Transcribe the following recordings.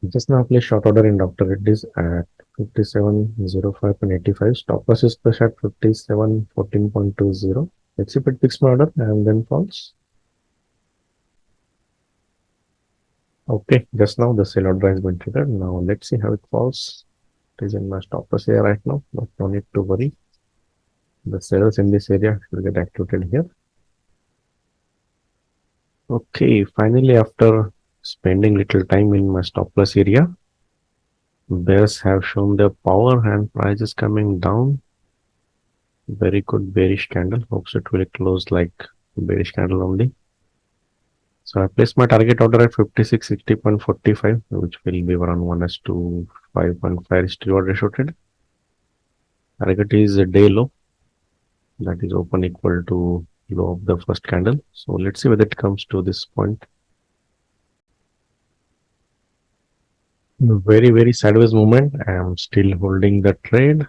Just now place short order in Dr. Reddy's at 5705.85. Stop loss is pushed at 5714.20. Exhibit fixed order and then false. Okay, just now the sell order has been triggered. Now let's see how it falls. It is in my stop loss area right now, but no need to worry. The sellers in this area will get activated here. Okay, finally after spending little time in my stop loss area, bears have shown their power and price is coming down. Very good bearish candle. Hopes it will close like bearish candle only. So I placed my target order at 5660.45, which will be around 1:to 5.5 reward ratio trade. Target is a day low, that is open equal to low of the first candle. So let's see whether it comes to this point. Very sideways movement. I am still holding the trade.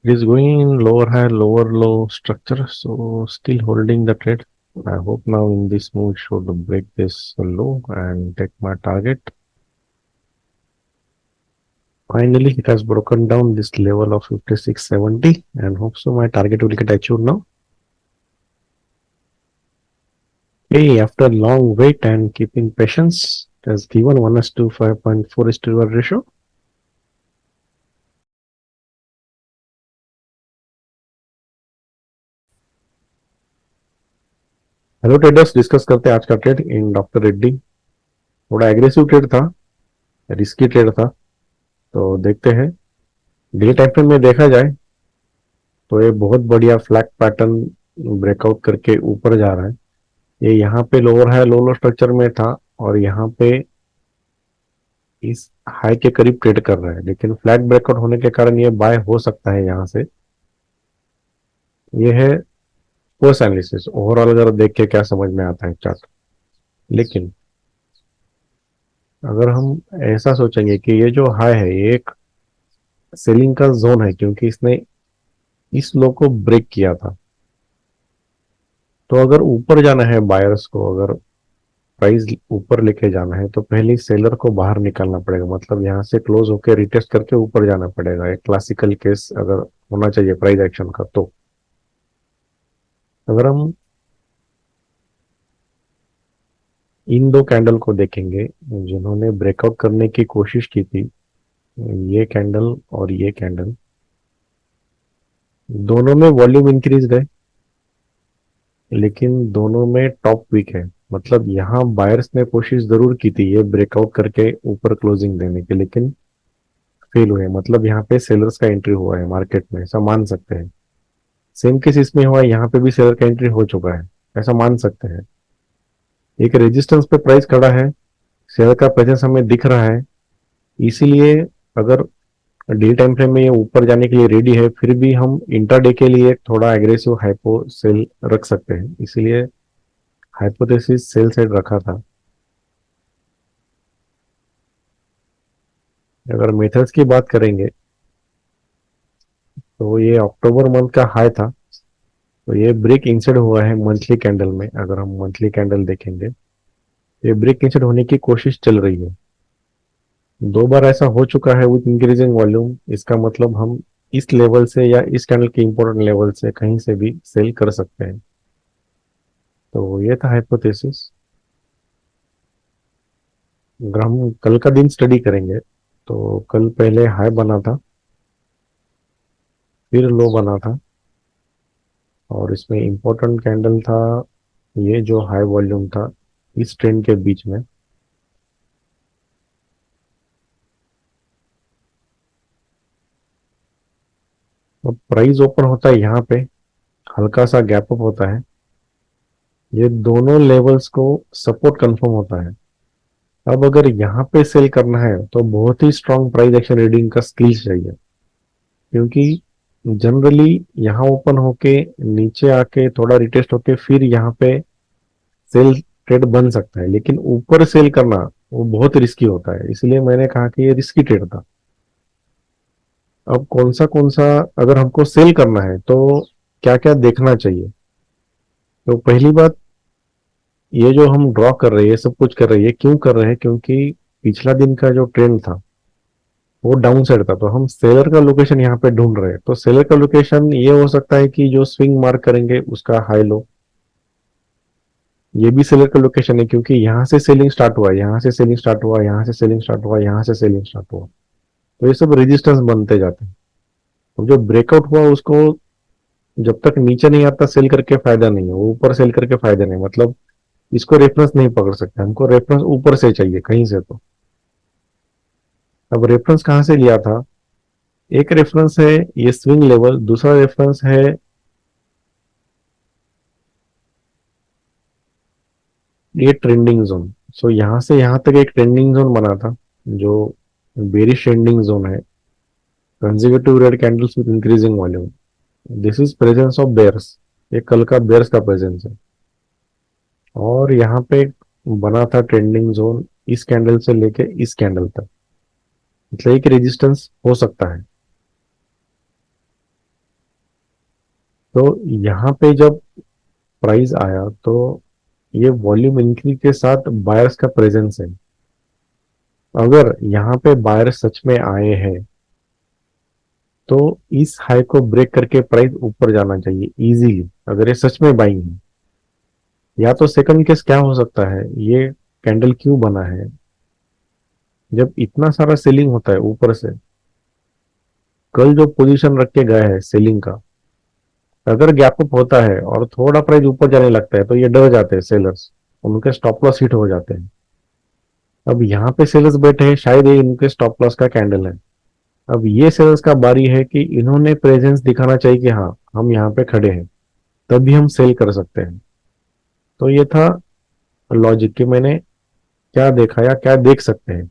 It is going in lower high, lower low structure, so still holding the trade. I hope now in this move it should break this low and take my target. Finally, it has broken down this level of 5670 and hope so my target will get achieved now. Okay, after long wait and keeping patience, it has given 1:to 5.4 reward ratio. Hello traders, discuss करते हैं आज का trade in doctor Reddy. थोड़ा aggressive trade था, risky trade था, तो देखते हैं। डे टाइम फ्रेम में देखा जाए तो ये बहुत बढ़िया फ्लैग पैटर्न ब्रेकआउट करके ऊपर जा रहा है। ये यहाँ पे लोअर हाई लो लो स्ट्रक्चर में था और यहाँ पे इस हाई के करीब ट्रेड कर रहा है, लेकिन फ्लैग ब्रेकआउट होने के कारण ये बाय हो सकता है यहाँ से। ये है पोस्ट एनालिसिस, ओवरऑल अगर देख के क्या समझ में आता है चार्ट। लेकिन अगर हम ऐसा सोचेंगे कि ये जो हाई है ये एक सेलिंग का जोन है, क्योंकि इसने इस लो को ब्रेक किया था, तो अगर ऊपर जाना है बायर्स को, अगर प्राइस ऊपर लेके जाना है तो पहले सेलर को बाहर निकालना पड़ेगा। मतलब यहाँ से क्लोज होकर रिटेस्ट करके ऊपर जाना पड़ेगा। एक क्लासिकल केस अगर होना चाहिए प्राइस एक्शन का, तो अगर हम इन दो कैंडल को देखेंगे जिन्होंने ब्रेकआउट करने की कोशिश की थी, ये कैंडल और ये कैंडल, दोनों में वॉल्यूम इंक्रीज है, लेकिन दोनों में टॉप वीक है। मतलब यहाँ बायर्स ने कोशिश जरूर की थी ये ब्रेकआउट करके ऊपर क्लोजिंग देने की, लेकिन फेल हुए। मतलब यहाँ पे सेलर्स का एंट्री हुआ है मार्केट में, ऐसा मान सकते हैं। सेम केस इसमें हुआ है, यहाँ पे भी सेलर का एंट्री हो चुका है, ऐसा मान सकते हैं। एक रेजिस्टेंस पे प्राइस खड़ा है, सेलर का प्रेजेंस हमें दिख रहा है, इसीलिए अगर डे टाइम फ्रेम में ये ऊपर जाने के लिए रेडी है, फिर भी हम इंट्राडे के लिए थोड़ा एग्रेसिव हाइपो सेल रख सकते हैं। इसीलिए हाइपोथेसिस सेल साइड रखा था। अगर मेथड्स की बात करेंगे तो ये अक्टूबर मंथ का हाई था, तो ये ब्रेक इंसर्ट हुआ है मंथली कैंडल में। अगर हम मंथली कैंडल देखेंगे, ये ब्रेक इंसर्ट होने की कोशिश चल रही है। दो बार ऐसा हो चुका है विथ इंक्रीजिंग वॉल्यूम। इसका मतलब हम इस लेवल से या इस कैंडल के इंपॉर्टेंट लेवल से कहीं से भी सेल कर सकते हैं। तो ये था हाइपोथेसिस। अगर हम कल का दिन स्टडी करेंगे तो कल पहले हाई बना था, फिर लो बना था, और इसमें इंपॉर्टेंट कैंडल था ये जो हाई वॉल्यूम था इस ट्रेंड के बीच में। और प्राइस ओपन होता है यहाँ पे, हल्का सा गैप अप होता है, ये दोनों लेवल्स को सपोर्ट कंफर्म होता है। अब अगर यहाँ पे सेल करना है तो बहुत ही स्ट्रांग प्राइस एक्शन रीडिंग का स्किल्स चाहिए, क्योंकि जनरली यहाँ ओपन होके नीचे आके थोड़ा रिटेस्ट होके फिर यहाँ पे सेल ट्रेड बन सकता है, लेकिन ऊपर सेल करना वो बहुत रिस्की होता है। इसलिए मैंने कहा कि ये रिस्की ट्रेड था। अब कौन सा अगर हमको सेल करना है तो क्या क्या देखना चाहिए। तो पहली बात, ये जो हम ड्रॉ कर रहे हैं, ये सब कुछ कर रहे हैं, ये क्यों कर रहे हैं? क्योंकि पिछला दिन का जो ट्रेंड था वो डाउन साइड था, तो हम सेलर का लोकेशन यहाँ पे ढूंढ रहे हैं। तो सेलर का लोकेशन ये हो सकता है कि जो स्विंग मार्क करेंगे उसका हाई लो, ये भी सेलर का लोकेशन है, क्योंकि यहाँ से सेलिंग स्टार्ट हुआ, यहाँ से सेलिंग स्टार्ट हुआ, यहाँ से सेलिंग स्टार्ट हुआ, यहाँ से सेलिंग स्टार्ट हुआ। तो ये सब रेजिस्टेंस बनते जाते हैं। और जो ब्रेकआउट हुआ उसको जब तक नीचे नहीं आता सेल करके फायदा नहीं है, वो ऊपर सेल करके फायदा नहीं, मतलब इसको रेफरेंस नहीं पकड़ सकते, हमको रेफरेंस ऊपर से चाहिए कहीं से। तो अब रेफरेंस कहाँ से लिया था? एक रेफरेंस है ये स्विंग लेवल, दूसरा रेफरेंस है ये ट्रेंडिंग जोन। सो यहाँ से यहाँ तक एक ट्रेंडिंग जोन बना था, जो बेरिश ट्रेंडिंग जोन है। Consecutive red candles with increasing volume, this is presence of bears, ये कल का बेयर्स का प्रेजेंस है। और यहाँ पे बना था ट्रेंडिंग जोन इस कैंडल से लेके इस कैंडल तक, मतलब एक रेजिस्टेंस हो सकता है। तो यहाँ पे जब प्राइस आया तो ये वॉल्यूम इंक्रीज के साथ बायर्स का प्रेजेंस है। अगर यहाँ पे बायर सच में आए हैं तो इस हाई को ब्रेक करके प्राइस ऊपर जाना चाहिए इजीली, अगर ये सच में बाइंग है। या तो सेकंड केस क्या हो सकता है, ये कैंडल क्यों बना है? जब इतना सारा सेलिंग होता है ऊपर से, कल जो पोजीशन रख के गया है सेलिंग का, अगर गैप अप होता है और थोड़ा प्राइस ऊपर जाने लगता है तो ये डर जाते हैं सेलर्स, उनके स्टॉप लॉस हिट हो जाते हैं। अब यहाँ पे सेलर्स बैठे हैं, शायद ये इनके स्टॉप लॉस का कैंडल है। अब ये सेलर्स का बारी है कि इन्होंने प्रेजेंस दिखाना चाहिए कि हाँ हम यहाँ पे खड़े हैं, तभी हम सेल कर सकते हैं। तो ये था लॉजिक कि मैंने क्या देखा या क्या देख सकते हैं।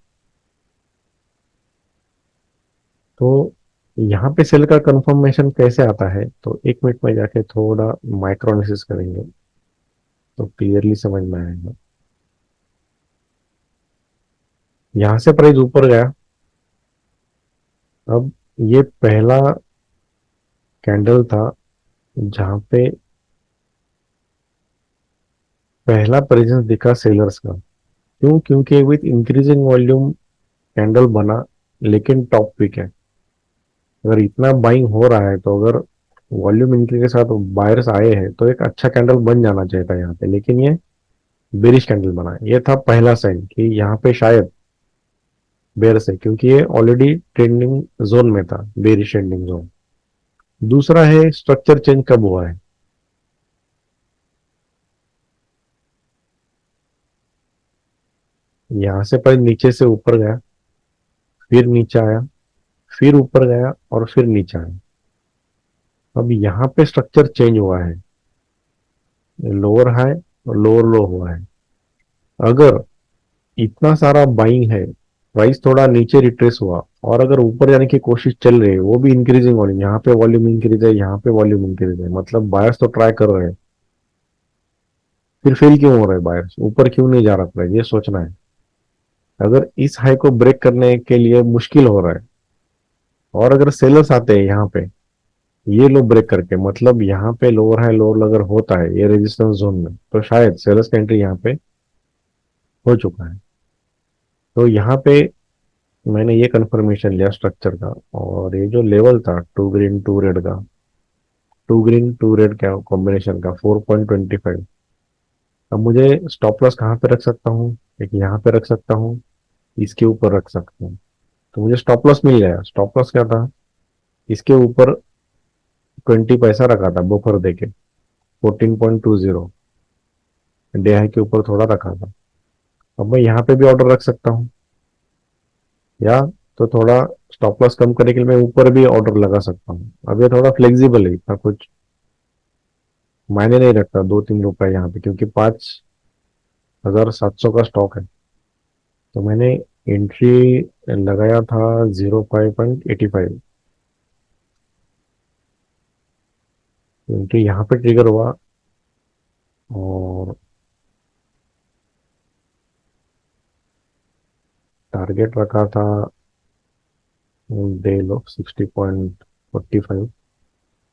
तो यहाँ पे सेल का कंफर्मेशन कैसे आता है, तो एक मिनट में जाके थोड़ा माइक्रोएनालिसिस करेंगे तो क्लियरली समझ में आएगा। यहाँ से प्राइस ऊपर गया, अब ये पहला कैंडल था जहां पे पहला प्रेजेंस दिखा सेलर्स का। क्यों? क्योंकि विथ इंक्रीजिंग वॉल्यूम कैंडल बना, लेकिन टॉप पिक है। अगर इतना बाइंग हो रहा है तो अगर वॉल्यूम इंक्रीज के साथ बायर्स आए हैं तो एक अच्छा कैंडल बन जाना चाहिए था यहाँ पे, लेकिन ये बेरिश कैंडल बना है। ये था पहला साइन कि यहाँ पे शायद बेयर्स है, क्योंकि ये ऑलरेडी ट्रेंडिंग जोन में था, बेरिश ट्रेंडिंग जोन। दूसरा है स्ट्रक्चर चेंज कब हुआ है। यहाँ से पर नीचे से ऊपर गया, फिर नीचे आया, फिर ऊपर गया और फिर नीचे आया। अब यहाँ पे स्ट्रक्चर चेंज हुआ है, लोअर हाई और लोअर लो हुआ है। अगर इतना सारा बाइंग है, प्राइस थोड़ा नीचे रिट्रेस हुआ और अगर ऊपर जाने की कोशिश चल रही है, वो भी इंक्रीजिंग वॉल्यूम, यहाँ पे वॉल्यूम इंक्रीज है, यहाँ पे वॉल्यूम इंक्रीज है, मतलब बायर्स तो ट्राई कर रहे हैं, फिर फेल क्यों हो रहा है? बायर्स ऊपर क्यों नहीं जा रहा प्राइस, ये सोचना है। अगर इस हाई को ब्रेक करने के लिए मुश्किल हो रहा है और अगर सेलर्स आते हैं यहाँ पे ये लो ब्रेक करके, मतलब यहाँ पे लोअर हाई लोअर अगर होता है ये रेजिस्टेंस जोन में, तो शायद सेलर्स का एंट्री यहाँ पे हो चुका है। तो यहाँ पे मैंने ये कंफर्मेशन लिया स्ट्रक्चर का, और ये जो लेवल था टू ग्रीन टू रेड का, टू ग्रीन टू रेड का कॉम्बिनेशन का 4.25, अब मुझे स्टॉप लॉस कहाँ पे रख सकता हूँ? एक यहाँ पे रख सकता हूँ, इसके ऊपर रख सकता हूँ। तो मुझे स्टॉप लॉस मिल गया। स्टॉप लॉस क्या था? इसके ऊपर 20 पैसा रखा था बफर देके, 14.20 डे हाई के ऊपर थोड़ा रखा था। अब मैं यहाँ पे भी ऑर्डर रख सकता हूँ, या तो थोड़ा स्टॉप लॉस कम करने के लिए मैं ऊपर भी ऑर्डर लगा सकता हूँ। अब ये थोड़ा फ्लेक्सिबल है, इतना कुछ मायने नहीं रखता 2-3 रुपए यहाँ पे, क्योंकि 5,700 का स्टॉक है। तो मैंने एंट्री लगाया था 05.85, एंट्री यहाँ पे ट्रिगर हुआ और टारगेट रखा था दे लो 60.45,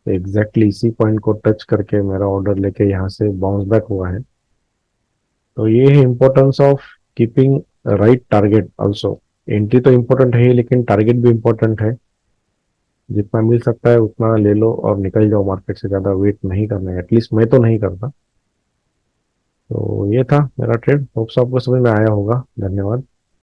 एग्जैक्टली इसी पॉइंट को टच करके मेरा ऑर्डर लेके यहाँ से बाउंस बैक हुआ है। तो ये है importance of keeping right target also. Entry तो इम्पोर्टेंट है लेकिन टारगेट भी इम्पोर्टेंट है। जितना मिल सकता है उतना ले लो और निकल जाओ मार्केट से, ज़्यादा वेट नहीं करना है, एटलीस्ट मैं तो नहीं करता। तो ये था मेरा ट्रेड, होप्स आपको समझ में आया होगा। धन्यवाद।